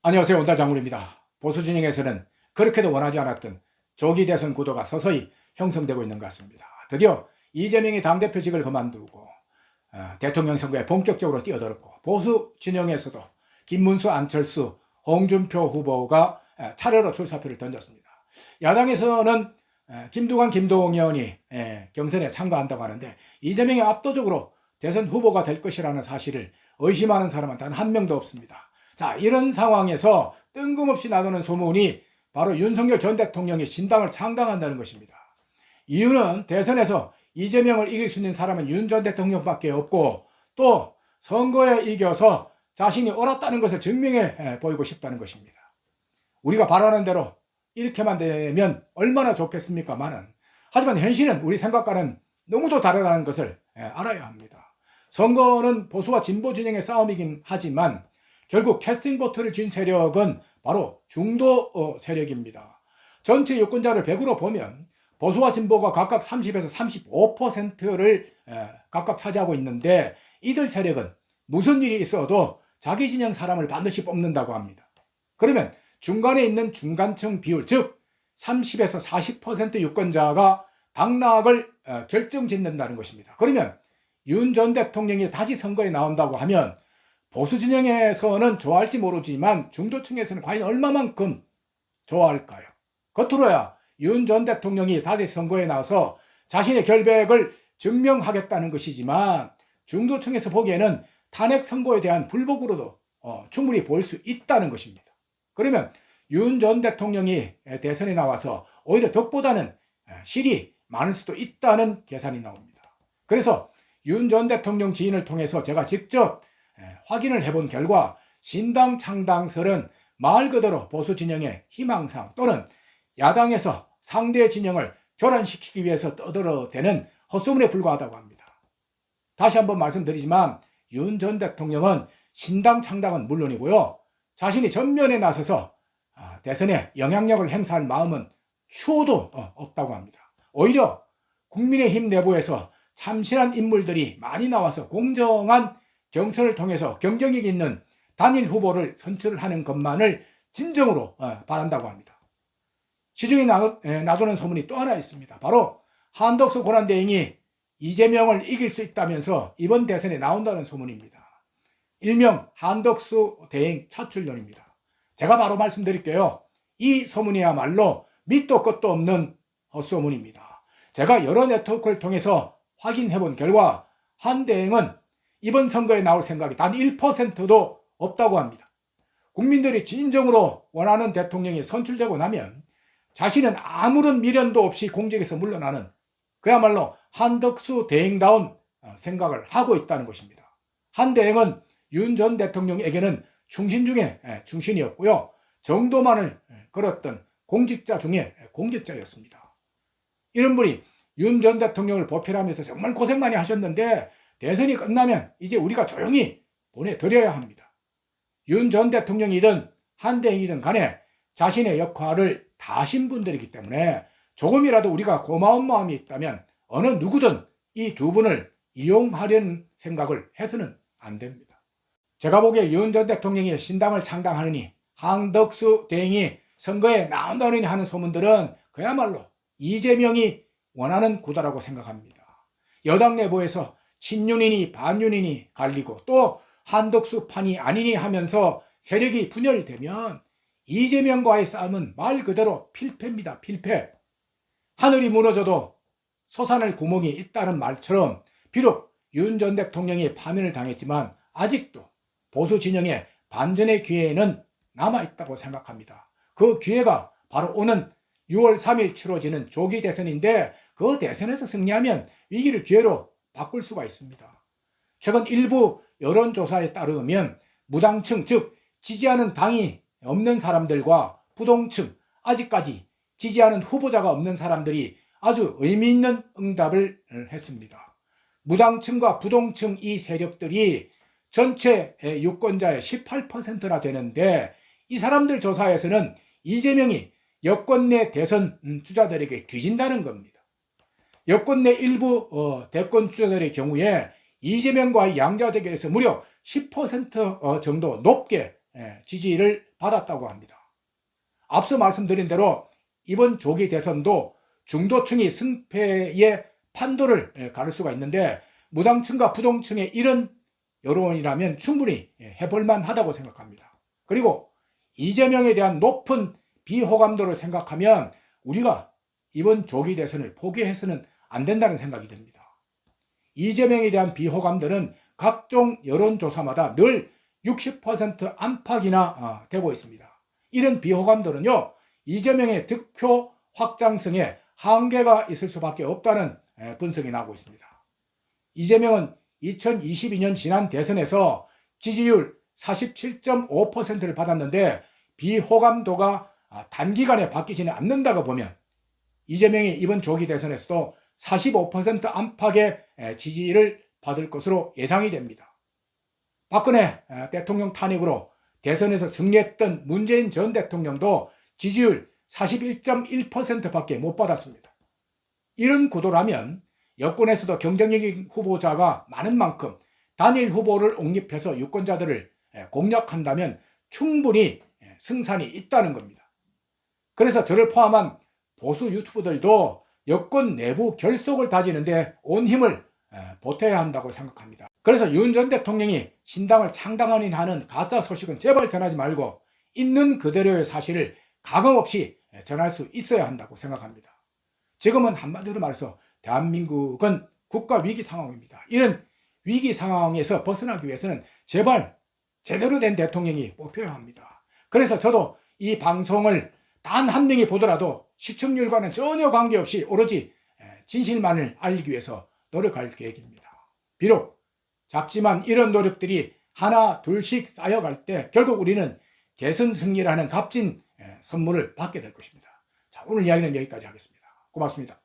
안녕하세요. 온달장군입니다. 보수 진영에서는 그렇게도 원하지 않았던 조기 대선 구도가 서서히 형성되고 있는 것 같습니다. 드디어 이재명이 당대표직을 그만두고 대통령 선거에 본격적으로 뛰어들었고, 보수 진영에서도 김문수, 안철수, 홍준표 후보가 차례로 출사표를 던졌습니다. 야당에서는 김두관, 김동연이 경선에 참가한다고 하는데, 이재명이 압도적으로 대선 후보가 될 것이라는 사실을 의심하는 사람은 단 한 명도 없습니다. 자, 이런 상황에서 뜬금없이 나도는 소문이 바로 윤석열 전 대통령이 신당을 창당한다는 것입니다. 이유는 대선에서 이재명을 이길 수 있는 사람은 윤 전 대통령밖에 없고, 또 선거에 이겨서 자신이 옳았다는 것을 증명해 보이고 싶다는 것입니다. 우리가 바라는 대로 이렇게만 되면 얼마나 좋겠습니까마는, 하지만 현실은 우리 생각과는 너무도 다르다는 것을 알아야 합니다. 선거는 보수와 진보 진영의 싸움이긴 하지만 결국 캐스팅 보트를 쥔 세력은 바로 중도 세력입니다. 전체 유권자를 100으로 보면 보수와 진보가 각각 30에서 35%를 각각 차지하고 있는데, 이들 세력은 무슨 일이 있어도 자기 진영 사람을 반드시 뽑는다고 합니다. 그러면 중간에 있는 중간층 비율, 즉 30에서 40% 유권자가 당락을 결정짓는다는 것입니다. 그러면 윤 전 대통령이 다시 선거에 나온다고 하면 보수 진영에서는 좋아할지 모르지만 중도층에서는 과연 얼마만큼 좋아할까요? 겉으로야 윤 전 대통령이 다시 선거에 나서 자신의 결백을 증명하겠다는 것이지만, 중도층에서 보기에는 탄핵 선고에 대한 불복으로도 충분히 보일 수 있다는 것입니다. 그러면 윤 전 대통령이 대선에 나와서 오히려 덕보다는 실이 많을 수도 있다는 계산이 나옵니다. 그래서 윤 전 대통령 지인을 통해서 제가 직접 확인을 해본 결과, 신당 창당설은 말 그대로 보수 진영의 희망상 또는 야당에서 상대 진영을 교란시키기 위해서 떠들어대는 헛소문에 불과하다고 합니다. 다시 한번 말씀드리지만 윤 전 대통령은 신당 창당은 물론이고요, 자신이 전면에 나서서 대선에 영향력을 행사할 마음은 추호도 없다고 합니다. 오히려 국민의힘 내부에서 참신한 인물들이 많이 나와서 공정한 경선을 통해서 경쟁력 있는 단일 후보를 선출하는 것만을 진정으로 바란다고 합니다. 시중에 나도는 소문이 또 하나 있습니다. 바로 한덕수 권한대행이 이재명을 이길 수 있다면서 이번 대선에 나온다는 소문입니다. 일명 한덕수 대행 차출론입니다. 제가 바로 말씀드릴게요. 이 소문이야말로 밑도 끝도 없는 헛소문입니다. 제가 여러 네트워크를 통해서 확인해본 결과 한 대행은 이번 선거에 나올 생각이 단 1%도 없다고 합니다. 국민들이 진정으로 원하는 대통령이 선출되고 나면 자신은 아무런 미련도 없이 공직에서 물러나는, 그야말로 한덕수 대행다운 생각을 하고 있다는 것입니다. 한 대행은 윤 전 대통령에게는 충신 중에 충신이었고요, 정도만을 걸었던 공직자 중에 공직자였습니다. 이런 분이 윤 전 대통령을 보필하면서 정말 고생 많이 하셨는데, 대선이 끝나면 이제 우리가 조용히 보내드려야 합니다. 윤 전 대통령이든 한대행이든 간에 자신의 역할을 다 하신 분들이기 때문에 조금이라도 우리가 고마운 마음이 있다면 어느 누구든 이 두 분을 이용하려는 생각을 해서는 안 됩니다. 제가 보기에 윤 전 대통령이 신당을 창당하느니, 한덕수 대행이 선거에 나온다느니 하는 소문들은 그야말로 이재명이 원하는 구도라고 생각합니다. 여당 내부에서 친윤이니 반윤이니 갈리고, 또 한덕수 판이 아니니 하면서 세력이 분열되면 이재명과의 싸움은 말 그대로 필패입니다. 필패. 하늘이 무너져도 솟아날 구멍이 있다는 말처럼, 비록 윤 전 대통령이 파면을 당했지만 아직도 보수 진영의 반전의 기회는 남아있다고 생각합니다. 그 기회가 바로 오는 6월 3일 치러지는 조기 대선인데, 그 대선에서 승리하면 위기를 기회로 바꿀 수가 있습니다. 최근 일부 여론조사에 따르면 무당층, 즉 지지하는 당이 없는 사람들과 부동층, 아직까지 지지하는 후보자가 없는 사람들이 아주 의미 있는 응답을 했습니다. 무당층과 부동층 이 세력들이 전체 유권자의 18%나 되는데, 이 사람들 조사에서는 이재명이 여권 내 대선 주자들에게 뒤진다는 겁니다. 여권 내 일부 대권 주자들의 경우에 이재명과의 양자 대결에서 무려 10% 정도 높게 지지를 받았다고 합니다. 앞서 말씀드린 대로 이번 조기 대선도 중도층이 승패의 판도를 가를 수가 있는데 무당층과 부동층의 이런 여론이라면 충분히 해볼만 하다고 생각합니다. 그리고 이재명에 대한 높은 비호감도를 생각하면 우리가 이번 조기 대선을 포기해서는 안 된다는 생각이 듭니다. 이재명에 대한 비호감도는 각종 여론조사마다 늘 60% 안팎이나 되고 있습니다. 이런 비호감도는요, 이재명의 득표 확장성에 한계가 있을 수밖에 없다는 분석이 나오고 있습니다. 이재명은 2022년 지난 대선에서 지지율 47.5%를 받았는데 비호감도가 단기간에 바뀌지는 않는다고 보면 이재명이 이번 조기 대선에서도 45% 안팎의 지지를 받을 것으로 예상이 됩니다. 박근혜 대통령 탄핵으로 대선에서 승리했던 문재인 전 대통령도 지지율 41.1%밖에 못 받았습니다. 이런 구도라면 여권에서도 경쟁력인 후보자가 많은 만큼 단일 후보를 옹립해서 유권자들을 공략한다면 충분히 승산이 있다는 겁니다. 그래서 저를 포함한 보수 유튜버들도 여권 내부 결속을 다지는데 온 힘을 보태야 한다고 생각합니다. 그래서 윤 전 대통령이 신당을 창당하는 가짜 소식은 제발 전하지 말고 있는 그대로의 사실을 가감없이 전할 수 있어야 한다고 생각합니다. 지금은 한마디로 말해서 대한민국은 국가 위기 상황입니다. 이런 위기 상황에서 벗어나기 위해서는 제발 제대로 된 대통령이 뽑혀야 합니다. 그래서 저도 이 방송을 단 한 명이 보더라도 시청률과는 전혀 관계없이 오로지 진실만을 알리기 위해서 노력할 계획입니다. 비록 작지만 이런 노력들이 하나 둘씩 쌓여갈 때 결국 우리는 대선 승리라는 값진 선물을 받게 될 것입니다. 자, 오늘 이야기는 여기까지 하겠습니다. 고맙습니다.